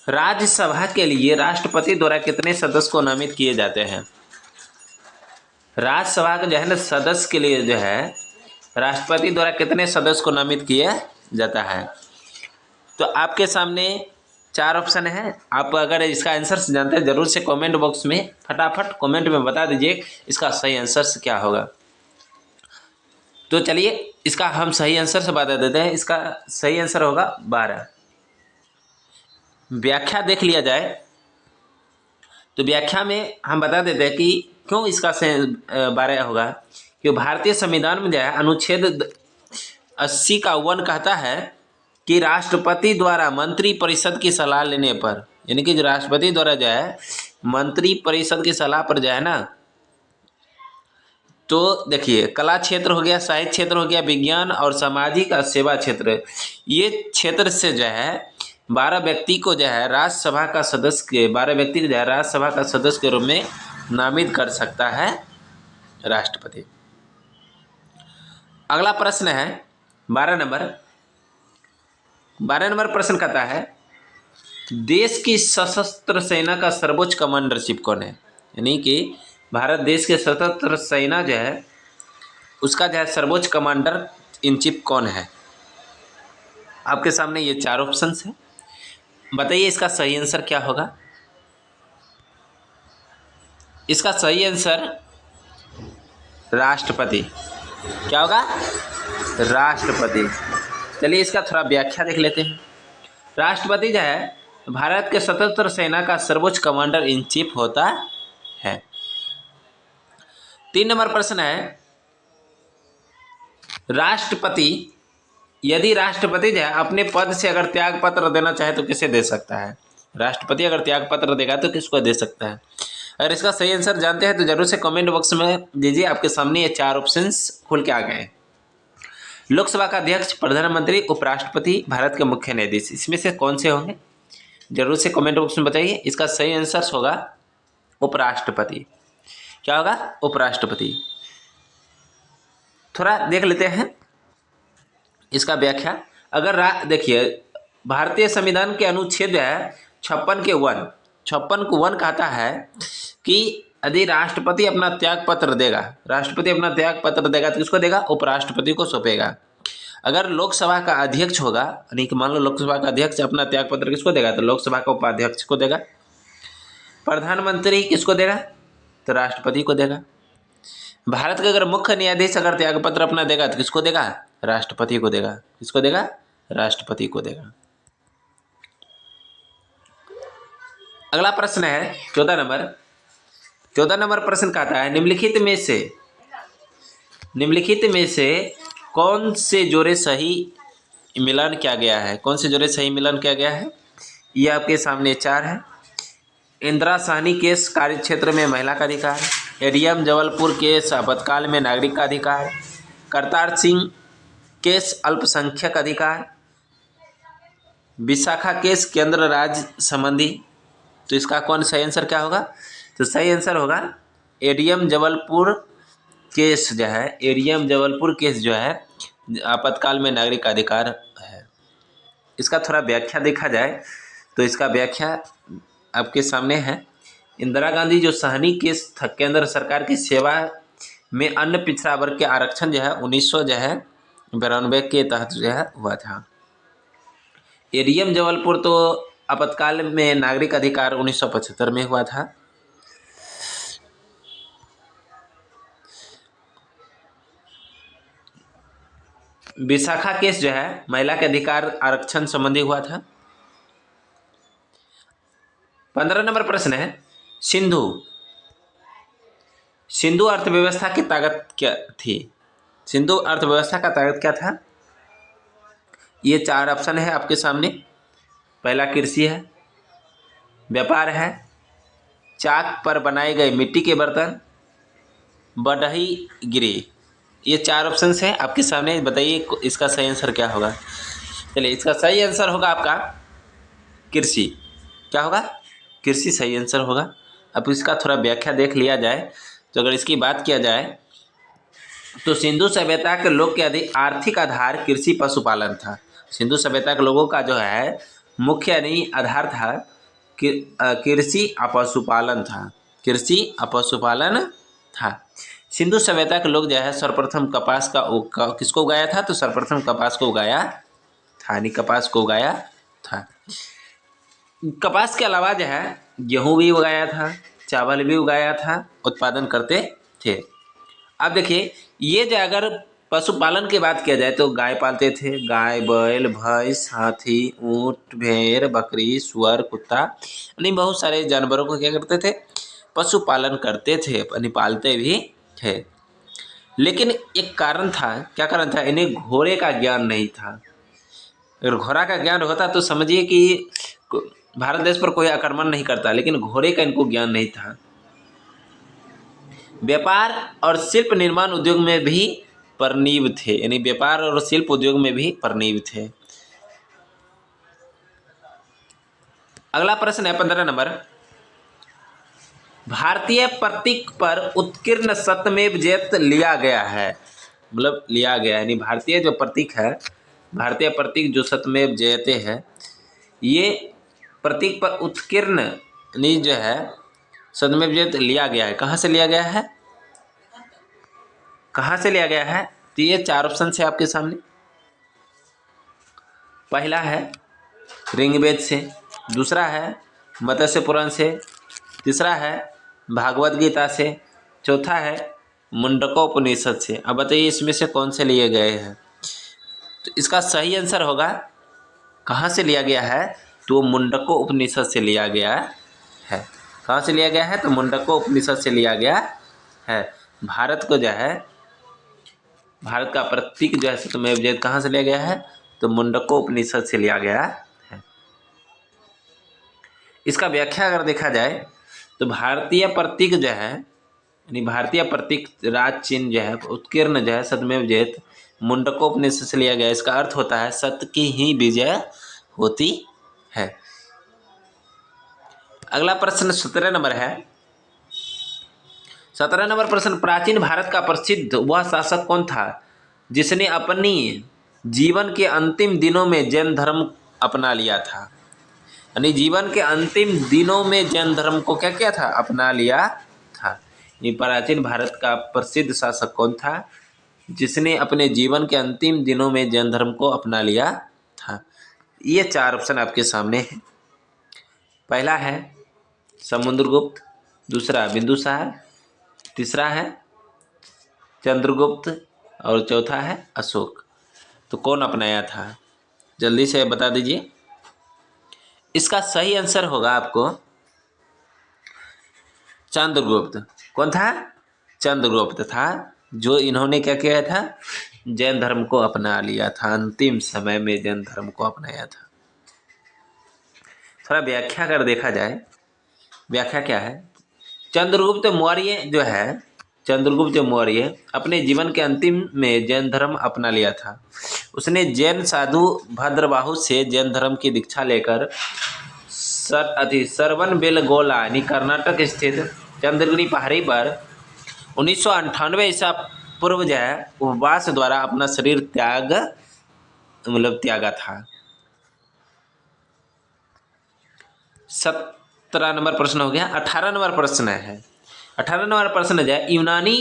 राज्यसभा के लिए राष्ट्रपति द्वारा कितने सदस्य को नामित किए जाते हैं? राज्यसभा का जो है ना सदस्य के लिए जो है राष्ट्रपति द्वारा कितने सदस्य को नामित किया जाता है? तो आपके सामने 4 ऑप्शन है। आप अगर इसका आंसर जानते हैं जरूर से कमेंट बॉक्स में फटाफट कमेंट में बता दीजिए इसका सही आंसर क्या होगा। तो चलिए इसका हम सही आंसर से बता देते हैं। इसका सही आंसर होगा 12। व्याख्या देख लिया जाए तो व्याख्या में हम बता देते हैं कि क्यों इसका 12 होगा। क्योंकि भारतीय संविधान में जो है अनुच्छेद 80 का 1 कहता है कि राष्ट्रपति द्वारा मंत्री परिषद की सलाह लेने पर, यानी कि जो राष्ट्रपति द्वारा जो है मंत्री परिषद की सलाह पर जो है ना, तो देखिए कला क्षेत्र हो गया, साहित्य क्षेत्र हो गया, विज्ञान और सामाजिक और सेवा क्षेत्र, ये क्षेत्र से जो है 12 व्यक्ति को जो है राज्यसभा का सदस्य के 12 व्यक्ति को जो है राज्यसभा का सदस्य के रूप में नामित कर सकता है राष्ट्रपति। अगला प्रश्न है 12 नंबर प्रश्न कहता है देश की सशस्त्र सेना का सर्वोच्च कमांडरशिप कौन है? यानी कि भारत देश के सशस्त्र सेना जो है उसका जो है सर्वोच्च कमांडर इन चीफ कौन है? आपके सामने ये 4 ऑप्शंस हैं। बताइए इसका सही आंसर क्या होगा? इसका सही आंसर राष्ट्रपति। क्या होगा? राष्ट्रपति। चलिए इसका थोड़ा व्याख्या देख लेते हैं। राष्ट्रपति जो है भारत के सशस्त्र सेना का सर्वोच्च कमांडर इन चीफ होता है। 3 नंबर प्रश्न है राष्ट्रपति यदि राष्ट्रपति जो है अपने पद से अगर त्याग पत्र देना चाहे तो किसे दे सकता है? राष्ट्रपति अगर त्याग पत्र देगा तो किसको दे सकता है? अगर इसका सही आंसर जानते हैं तो जरूर से कमेंट बॉक्स में दीजिए। आपके सामने ये 4 ऑप्शंस खुल के आ गए हैं। लोकसभा का अध्यक्ष, प्रधानमंत्री, उपराष्ट्रपति, भारत के मुख्य न्यायाधीश, इसमें से कौन से होंगे? जरूर से कमेंट बॉक्स में बताइए। इसका सही आंसर होगा उपराष्ट्रपति। क्या होगा? उपराष्ट्रपति। थोड़ा देख लेते हैं इसका व्याख्या। अगर देखिए भारतीय संविधान के अनुच्छेद है 56 के 1 कहता है कि यदि राष्ट्रपति अपना त्याग पत्र देगा तो किसको देगा? उपराष्ट्रपति को सौंपेगा। अगर लोकसभा का अध्यक्ष होगा, यानी कि मान लो लोकसभा का अध्यक्ष अपना त्याग पत्र किसको देगा? तो लोकसभा का उपाध्यक्ष को देगा। प्रधानमंत्री किसको देगा? तो राष्ट्रपति को देगा। भारत का अगर मुख्य न्यायाधीश अगर त्याग पत्र अपना देगा तो किसको देगा? राष्ट्रपति को देगा। किसको देगा? राष्ट्रपति को देगा। अगला प्रश्न है 14 नंबर प्रश्न कहता है निम्नलिखित में से कौन से जोड़े सही मिलान किया गया है? ये आपके सामने 4 है। इंदिरा साहनी केस कार्य क्षेत्र में महिला का अधिकार, एडीएम जबलपुर केस आपातकाल में नागरिक का अधिकार, करतार सिंह केस अल्पसंख्यक अधिकार, विशाखा केस केंद्र राज्य संबंधी। तो इसका कौन सही आंसर क्या होगा? तो सही आंसर होगा एडीएम जबलपुर केस जो है आपातकाल में नागरिक का अधिकार है। इसका थोड़ा व्याख्या देखा जाए तो इसका व्याख्या आपके सामने है। इंदिरा गांधी जो साहनी केस था केंद्र सरकार की सेवा में अन्य पिछड़ा वर्ग के आरक्षण जो है 1992 के तहत जो है हुआ था। एडीएम जबलपुर तो आपातकाल में नागरिक अधिकार 1975 में हुआ था। विशाखा केस जो है महिला के अधिकार आरक्षण संबंधी हुआ था। 15 नंबर प्रश्न है सिंधु अर्थव्यवस्था की ताकत क्या थी? सिंधु अर्थव्यवस्था का ताकत क्या था? ये 4 ऑप्शन है आपके सामने। पहला कृषि है, व्यापार है, चाक पर बनाए गए मिट्टी के बर्तन, बढ़ई गिरी। ये 4 ऑप्शन है आपके सामने। बताइए इसका सही आंसर क्या होगा? चलिए इसका सही आंसर होगा आपका कृषि। क्या होगा? कृषि सही आंसर होगा। अब इसका थोड़ा व्याख्या देख लिया जाए तो अगर इसकी बात किया जाए तो सिंधु सभ्यता के लोग के अधिक आर्थिक आधार कृषि पशुपालन था। सिंधु सभ्यता के लोगों का जो है मुख्य यानी आधार था कृषि और पशुपालन था। कृषि और पशुपालन था। सिंधु सभ्यता के लोग जो है सर्वप्रथम कपास का किसको उगाया था? तो सर्वप्रथम कपास को उगाया था, यानी कपास को उगाया था। कपास के अलावा जो है गेहूँ भी उगाया था, चावल भी उगाया था, उत्पादन करते थे। अब देखिए ये जो अगर पशुपालन की बात किया जाए तो गाय पालते थे, गाय, बैल, भैंस, हाथी, ऊँट, भेड़, बकरी, सुअर, कुत्ता, यानी बहुत सारे जानवरों को क्या करते थे? पशुपालन करते थे, यानी पालते भी थे। लेकिन एक कारण था, क्या कारण था? इन्हें घोड़े का ज्ञान नहीं था। अगर घोड़ा का ज्ञान होता तो समझिए कि भारत देश पर कोई आक्रमण नहीं करता, लेकिन घोड़े का इनको ज्ञान नहीं था। व्यापार और शिल्प निर्माण उद्योग में भी परनीव थे, यानी व्यापार और शिल्प उद्योग में भी परनीव थे। अगला प्रश्न है 15 नंबर। भारतीय प्रतीक पर उत्कीर्ण सत्यमेव जयते लिया गया है, मतलब लिया गया है, यानी भारतीय जो प्रतीक है, भारतीय प्रतीक जो सत्यमेव जयते है, ये प्रतीक पर उत्कीर्ण यानी जो है सत्यमेव जयते लिया गया है। कहाँ से लिया गया है? कहाँ से लिया गया है? तो ये 4 ऑप्शन है आपके सामने। पहला है ऋग्वेद से, दूसरा है मत्स्य पुराण से, तीसरा है भागवत गीता से, चौथा है मुंडकोपनिषद से। अब बताइए इसमें से कौन से लिए गए हैं? तो इसका सही आंसर होगा, कहाँ से लिया गया है? तो मुंडको उपनिषद से लिया गया है। कहाँ से लिया गया है? तो मुंडको उपनिषद से लिया गया है। भारत को जो है, भारत का प्रतीक जो है सत्यमेव जयते कहाँ से लिया गया है? तो मुंडको उपनिषद से लिया गया है। इसका व्याख्या अगर देखा जाए तो भारतीय प्रतीक जो है, यानी भारतीय प्रतीक राज चिन्ह जो है उत्कीर्ण जो है सत्यमेव जयते मुंडकोपनिषद से लिया गया। इसका अर्थ होता है सत्य की ही विजय होती है। अगला प्रश्न 17 नंबर है। 17 नंबर प्रश्न, प्राचीन भारत का प्रसिद्ध वह शासक कौन था जिसने अपनी जीवन के अंतिम दिनों में जैन धर्म अपना लिया था? यानी जीवन के अंतिम दिनों में जैन धर्म को क्या किया था? अपना लिया था। ये प्राचीन भारत का प्रसिद्ध शासक कौन था जिसने अपने जीवन के अंतिम दिनों में जैन धर्म को अपना लिया था? ये 4 ऑप्शन आपके सामने है। पहला है समुद्रगुप्त, दूसरा बिंदुसार, तीसरा है चंद्रगुप्त और चौथा है अशोक। तो कौन अपनाया था? जल्दी से बता दीजिए। इसका सही आंसर होगा आपको चंद्रगुप्त। कौन था? चंद्रगुप्त था, जो इन्होंने क्या किया था? जैन धर्म को अपना लिया था, अंतिम समय में जैन धर्म को अपनाया था। थोड़ा व्याख्या कर देखा जाए, व्याख्या क्या है? चंद्रगुप्त मौर्य जो है, चंद्रगुप्त मौर्य अपने जीवन के अंतिम में जैन धर्म अपना लिया था। उसने जैन साधु भद्रबाहु से जैन धर्म की दीक्षा लेकर श्रवणबेलगोला यानी कर्नाटक स्थित चंद्रगिरी पहाड़ी पर 1998 ईसा पूर्व जो है उपवास द्वारा अपना शरीर त्यागा था। 17 नंबर प्रश्न हो गया। 18 नंबर प्रश्न है। 18 नंबर प्रश्न जो है, यूनानी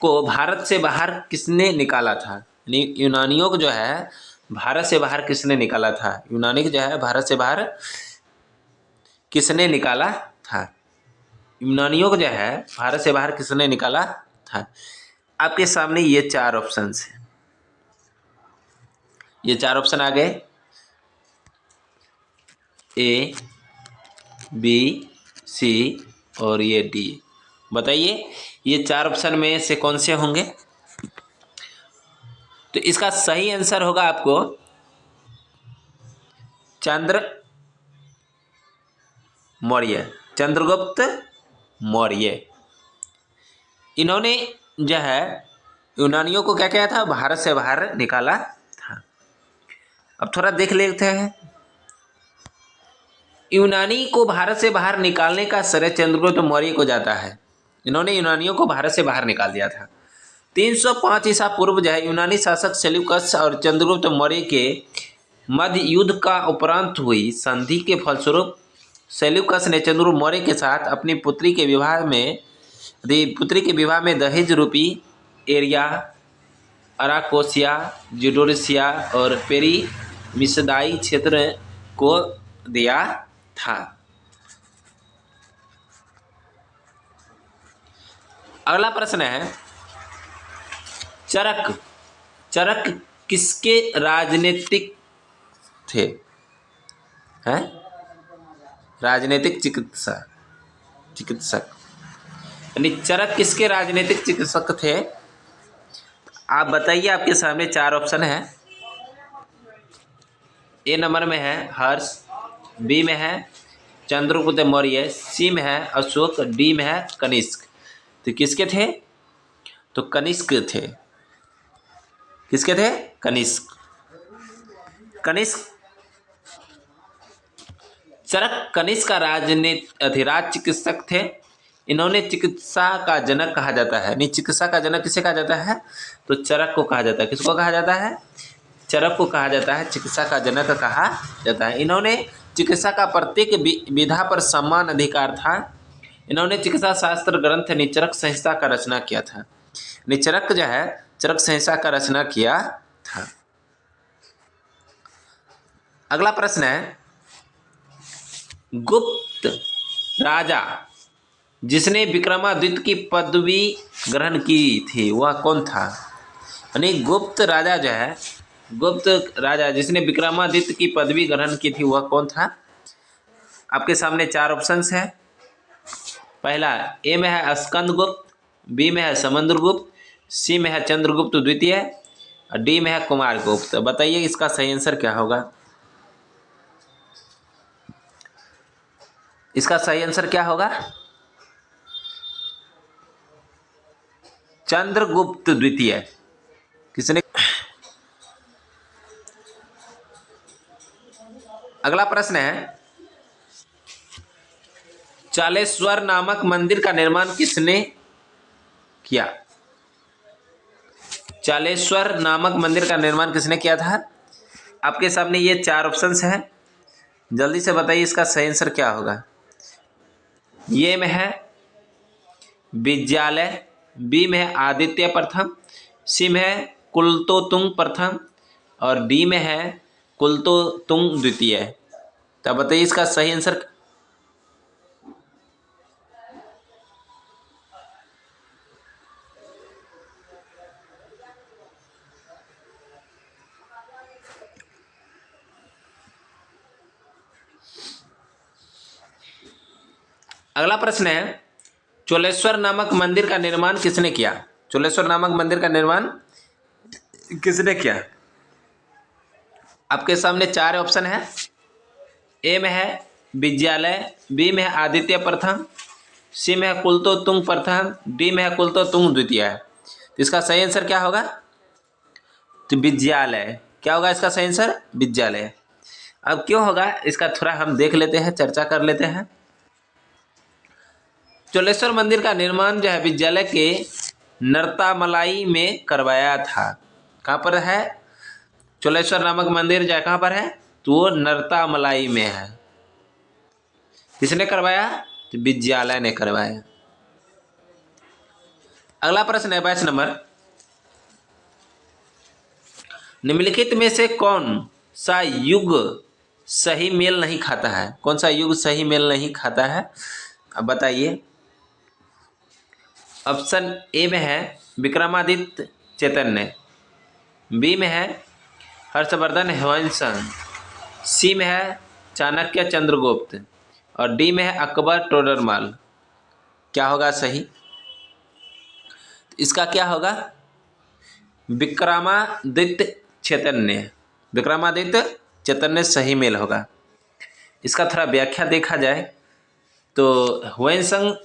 को भारत से बाहर किसने निकाला था? यानी यूनानियों को जो है भारत से बाहर किसने निकाला था? यूनानी को जो है भारत से बाहर किसने निकाला था? यूनानियों को जो है भारत से बाहर किसने निकाला था? आपके सामने ये 4 ऑप्शन हैं। ये 4 ऑप्शन आ गए, ए, बी, सी और ये डी। बताइए ये 4 ऑप्शन में से कौन से होंगे? तो इसका सही आंसर होगा आपको चंद्रगुप्त मौर्य। इन्होंने जो है यूनानियों को क्या किया था? भारत से बाहर निकाला था। अब थोड़ा देख लेते हैं। यूनानी को भारत से बाहर निकालने का श्रेय चंद्रगुप्त मौर्य को जाता है। इन्होंने यूनानियों को भारत से बाहर निकाल दिया था। 305 ईसा पूर्व जो है यूनानी शासक सेल्यूकस और चंद्रगुप्त मौर्य के मध्य युद्ध का उपरांत हुई संधि के फलस्वरूप सेल्यूकस ने चंद्रगुप्त मौर्य के साथ अपनी पुत्री के विवाह में दहेज रूपी एरिया, अराकोसिया, जुडोरिसिया और पेरीमिसदाई क्षेत्र को दिया था। अगला प्रश्न है, चरक किसके राजनीतिक थे? हैं? राजनीतिक चिकित्सक यानी चरक किसके राजनीतिक चिकित्सक थे? आप बताइए। आपके सामने 4 ऑप्शन है। ए नंबर में है हर्ष, बी में है चंद्रगुप्त मौर्य, सी में है अशोक, डी में है कनिष्क। तो किसके थे? तो कनिष्क थे। किसके थे? कनिष्क। चरक कनिष्क का राज चिकित्सक थे। इन्होंने चिकित्सा का जनक कहा जाता है। नहीं, चिकित्सा का जनक किसे कहा जाता है? तो चरक को कहा जाता है। किसको कहा जाता है? चरक को कहा जाता है, चिकित्सा का जनक कहा जाता है। इन्होंने चिकित्सा का प्रत्येक विधा पर समान अधिकार था। इन्होंने चिकित्सा शास्त्र ग्रंथ निचरक संहिता का रचना किया था। निचरक जो है चरक संहिता का रचना किया था। अगला प्रश्न है, गुप्त राजा जिसने विक्रमादित्य की पदवी ग्रहण की थी वह कौन था? यानी गुप्त राजा जिसने विक्रमादित्य की पदवी ग्रहण की थी वह कौन था? आपके सामने 4 ऑप्शंस है। पहला, ए में है स्कंदगुप्त, बी में है समुद्रगुप्त, सी में है चंद्रगुप्त द्वितीय और डी में है कुमारगुप्त। बताइए इसका सही आंसर क्या होगा? इसका सही आंसर क्या होगा? चंद्रगुप्त द्वितीय। किसने? अगला प्रश्न है, चालेश्वर नामक मंदिर का निर्माण किसने किया? चालेश्वर नामक मंदिर का निर्माण किसने किया था? आपके सामने ये 4 ऑप्शंस हैं। जल्दी से बताइए इसका सही आंसर क्या होगा? ये में है विद्यालय, बी में है आदित्य प्रथम, सी में है कुलतोतुंग प्रथम और डी में है कुलतोतुंग द्वितीय। तो बताइए इसका सही आंसर। अगला प्रश्न है, चोलेश्वर नामक मंदिर का निर्माण किसने किया? चोलेश्वर नामक मंदिर का निर्माण किसने किया? आपके सामने 4 ऑप्शन है। ए में है विद्यालय, बी में है आदित्य प्रथम, सी में है कुलतोतुंग प्रथम, डी में है कुलतोतुंग द्वितीय। तो इसका सही आंसर क्या होगा? तो विद्यालय। क्या होगा इसका सही आंसर? विद्यालय। अब क्यों होगा इसका थोड़ा हम देख लेते हैं, चर्चा कर लेते हैं। चोलेश्वर मंदिर का निर्माण जो है विद्यालय के नरतामलाई में करवाया था। कहाँ पर है? चोलेश्वर नामक मंदिर जो है कहाँ पर है? तो वो नरतामलाई में है। किसने करवाया? तो विद्यालय ने करवाया। अगला प्रश्न है 22 नंबर, निम्नलिखित में से कौन सा युग सही मेल नहीं खाता है? कौन सा युग सही मेल नहीं खाता है? अब बताइए। ऑप्शन ए में है विक्रमादित्य चैतन्य, बी में है हर्षवर्धन ह्वेनसंग, सी में है चाणक्य चंद्रगुप्त और डी में है अकबर टोडरमल। क्या होगा सही? इसका क्या होगा? विक्रमादित्य चैतन्य। विक्रमादित्य चैतन्य सही मेल होगा। इसका थोड़ा व्याख्या देखा जाए तो ह्वेनसंग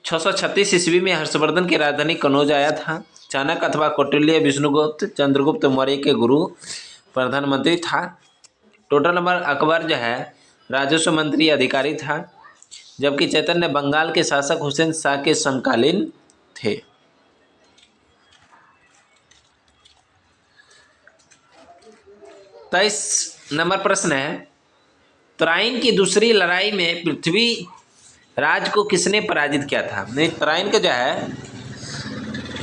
636 ईस्वी में हर्षवर्धन की राजधानी कनौज आया था। चाणक्य अथवा कौटिल्य विष्णुगुप्त चंद्रगुप्त मौर्य के गुरु प्रधानमंत्री था। टोटल नंबर अकबर जो है राजस्व मंत्री अधिकारी था, जबकि चैतन्य बंगाल के शासक हुसैन शाह के समकालीन थे। 23 नंबर प्रश्न है, तराइन की दूसरी लड़ाई में पृथ्वी राज को किसने पराजित किया था? नहीं, तराइन के जो है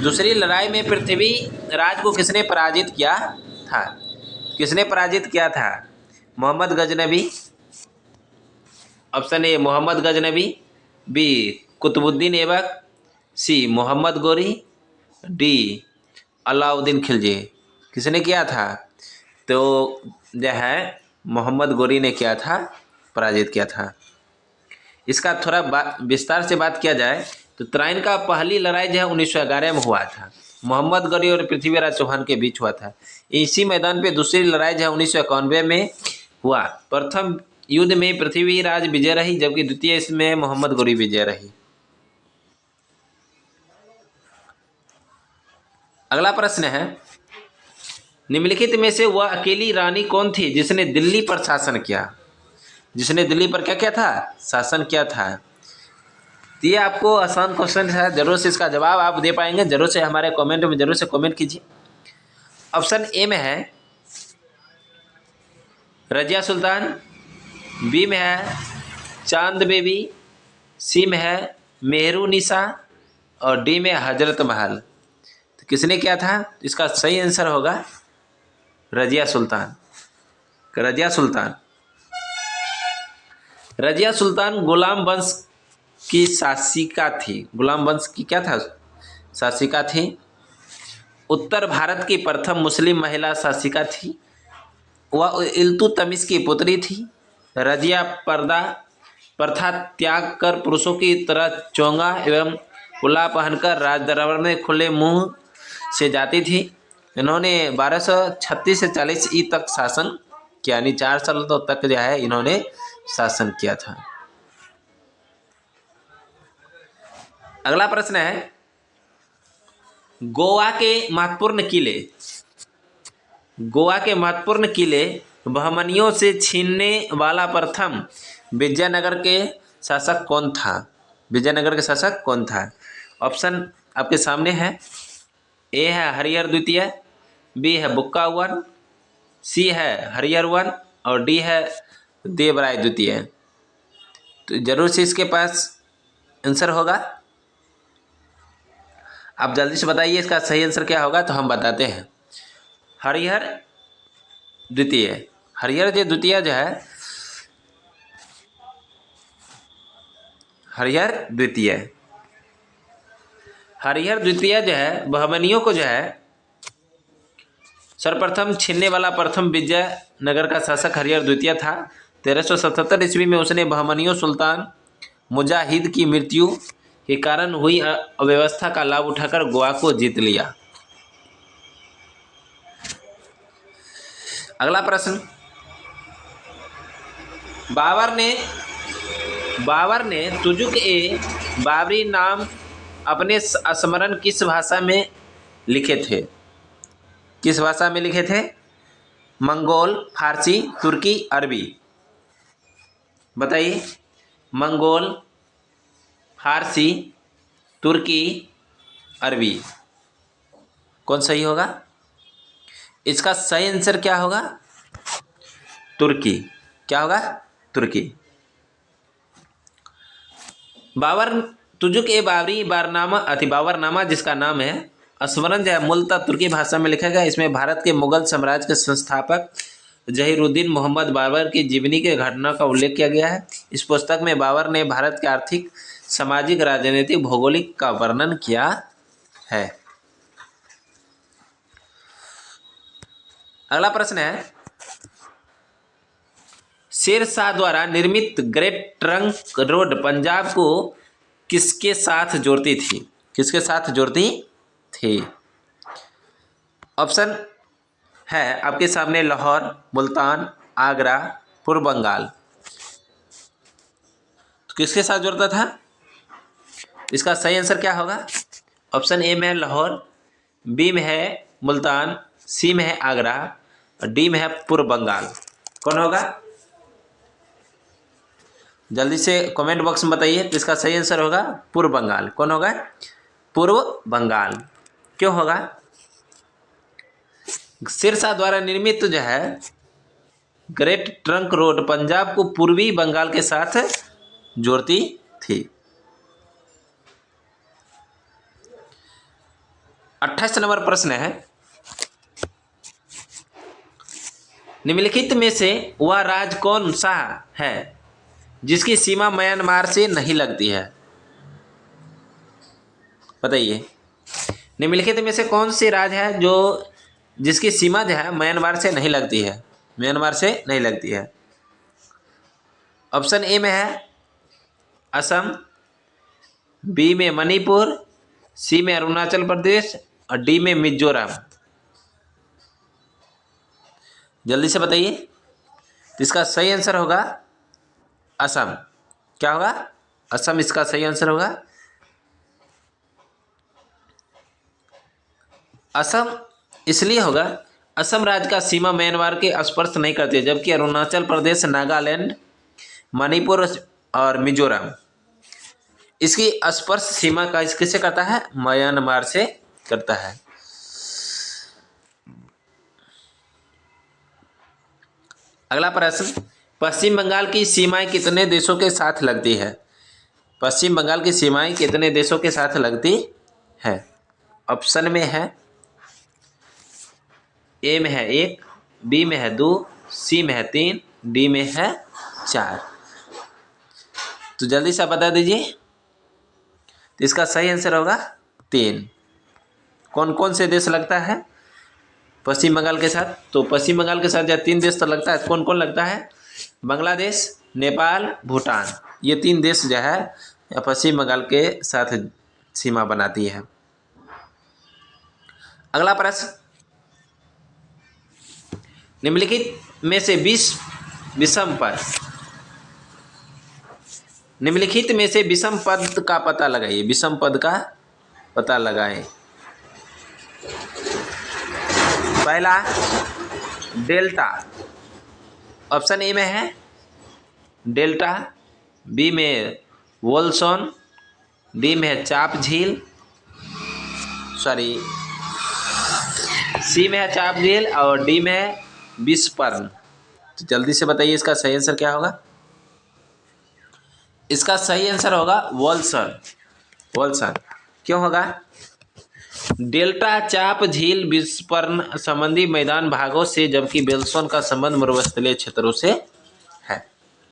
दूसरी लड़ाई में पृथ्वी राज को किसने पराजित किया था? किसने पराजित किया था? Mohammed Ghaznavi, option A Mohammed Ghaznavi, B Qutubuddin Aibak, C Mohammed Ghori, D Alauddin Khilji. किसने किया था? तो जो है मोहम्मद गोरी ने किया था, पराजित किया था। इसका थोड़ा विस्तार से बात किया जाए तो तराइन का पहली लड़ाई जो है 1911 में हुआ था। मोहम्मद गोरी और पृथ्वीराज चौहान के बीच हुआ था। इसी मैदान पे दूसरी लड़ाई जो है 1991 में हुआ। प्रथम युद्ध में पृथ्वीराज विजय रही, जबकि द्वितीय इसमें मोहम्मद गोरी विजय रही। अगला प्रश्न है, निम्नलिखित में से वह अकेली रानी कौन थी जिसने दिल्ली पर शासन किया? जिसने दिल्ली पर क्या किया था? शासन किया था। तो ये आपको आसान क्वेश्चन है, जरूर से इसका जवाब आप दे पाएंगे। जरूर से हमारे कमेंट में जरूर से कमेंट कीजिए। ऑप्शन ए में है रजिया सुल्तान, बी में है चांद बेबी, सी में है मेहरुनिसा और डी में हजरत महल। तो किसने किया था? इसका सही आंसर होगा रजिया सुल्तान। रजिया सुल्तान, रजिया सुल्तान गुलाम वंश की शासिका थी। गुलाम वंश की क्या था? शासिका थी। उत्तर भारत की प्रथम मुस्लिम महिला शासिका थी। वह इल्तुतमिश की पुत्री थी। रजिया पर्दा प्रथा त्याग कर पुरुषों की तरह चोंगा एवं कुल्ला पहनकर राज दरबार में खुले मुंह से जाती थी। इन्होंने 1236 से 40 ई तक शासन किया, यानी 4 साल तक जो है इन्होंने शासन किया था। अगला प्रश्न है, गोवा के महत्वपूर्ण किले। गोवा के महत्वपूर्ण किले बहमनियों से छीनने वाला प्रथम विजयनगर के शासक कौन था? विजयनगर के शासक कौन था? ऑप्शन आपके सामने है। ए है हरिहर द्वितीय, बी है बुक्का वन, सी है हरिहर वन और डी है देवराय द्वितीय। तो जरूर से इसके पास आंसर होगा। आप जल्दी से बताइए इसका सही आंसर क्या होगा, तो हम बताते हैं। हरिहर द्वितीय। हरिहर जो द्वितीय जो है, हरिहर द्वितीय, हरिहर द्वितीय जो है बहमनियों को जो है सर्वप्रथम छीनने वाला प्रथम विजयनगर का शासक हरिहर द्वितीय था। 1377 ईस्वी में उसने बहमनियों सुल्तान मुजाहिद की मृत्यु के कारण हुई अव्यवस्था का लाभ उठाकर गोवा को जीत लिया। अगला प्रश्न, बाबर ने तुजुक ए बाबरी नाम अपने स्मरण किस भाषा में लिखे थे? किस भाषा में लिखे थे? मंगोल, फारसी, तुर्की, अरबी। बताइए। मंगोल, फारसी, तुर्की, अरबी, कौन सही होगा? इसका सही आंसर क्या होगा? तुर्की। क्या होगा? तुर्की। बाबर तुजुक ए बाबरी बाबरनामा जिसका नाम है स्मरण जो है मूलतः तुर्की भाषा में लिखा गया। इसमें भारत के मुगल साम्राज्य के संस्थापक जहीरुद्दीन मोहम्मद बाबर की जीवनी के घटना का उल्लेख किया गया है। इस पुस्तक में बाबर ने भारत के आर्थिक, सामाजिक, राजनीतिक, भौगोलिक का वर्णन किया है। अगला प्रश्न है, शेर शाह द्वारा निर्मित ग्रेट ट्रंक रोड पंजाब को किसके साथ जोड़ती थी? किसके साथ जोड़ती थी? ऑप्शन है आपके सामने लाहौर, मुल्तान, आगरा, पूर्व बंगाल। तो किसके साथ जोड़ता था? इसका सही आंसर क्या होगा? ऑप्शन ए में है लाहौर, बी में है मुल्तान, सी में है आगरा और डी में है पूर्व बंगाल। कौन होगा? जल्दी से कमेंट बॉक्स में बताइए। तो इसका सही आंसर होगा पूर्व बंगाल। कौन होगा? पूर्व बंगाल। क्यों होगा? शेर शाह द्वारा निर्मित जो है ग्रेट ट्रंक रोड पंजाब को पूर्वी बंगाल के साथ जोड़ती थी। 28 नंबर प्रश्न है, निम्नलिखित में से वह राज्य कौन सा है जिसकी सीमा म्यांमार से नहीं लगती है? बताइए, निम्नलिखित में से कौन सी राज्य है जो जिसकी सीमा जो है म्यांमार से नहीं लगती है? म्यांमार से नहीं लगती है। ऑप्शन ए में है असम, बी में मणिपुर, सी में अरुणाचल प्रदेश और डी में मिजोरम। जल्दी से बताइए। तो इसका सही आंसर होगा असम। क्या होगा? असम इसका सही आंसर होगा। असम इसलिए होगा, असम राज्य का सीमा म्यांमार के स्पर्श नहीं करती है, जबकि अरुणाचल प्रदेश, नागालैंड, मणिपुर और मिजोरम इसकी स्पर्श सीमा का किससे करता है? म्यांमार से करता है। अगला प्रश्न, पश्चिम बंगाल की सीमाएं कितने देशों के साथ लगती है? पश्चिम बंगाल की सीमाएं कितने देशों के साथ लगती है? ऑप्शन में है, ए में है 1, बी में है 2, सी में है 3, डी में है 4। तो जल्दी से बता दीजिए। तो इसका सही आंसर होगा 3। कौन कौन से देश लगता है पश्चिम बंगाल के साथ? तो पश्चिम बंगाल के साथ जब 3 देश तो लगता है, कौन कौन लगता है? बांग्लादेश, नेपाल, भूटान, ये 3 देश जो है पश्चिम बंगाल के साथ सीमा बनाती है। अगला प्रश्न, निम्नलिखित में से विषम पद, निम्नलिखित में से विषम पद का पता लगाइए। विषम पद का पता लगाएं। पहला डेल्टा, ऑप्शन ए में है डेल्टा, बी में वोल्सोन, डी में है चाप झील, सी में है चाप झील और डी में है विस्पर्ण। तो जल्दी से बताइए इसका सही आंसर क्या होगा? इसका सही आंसर होगा वोल्सन। वोल्सन क्यों होगा? डेल्टा चाप झील विस्पर्ण संबंधी मैदान भागों से, जबकि वेल्सन का संबंध मरुस्थलीय क्षेत्रों से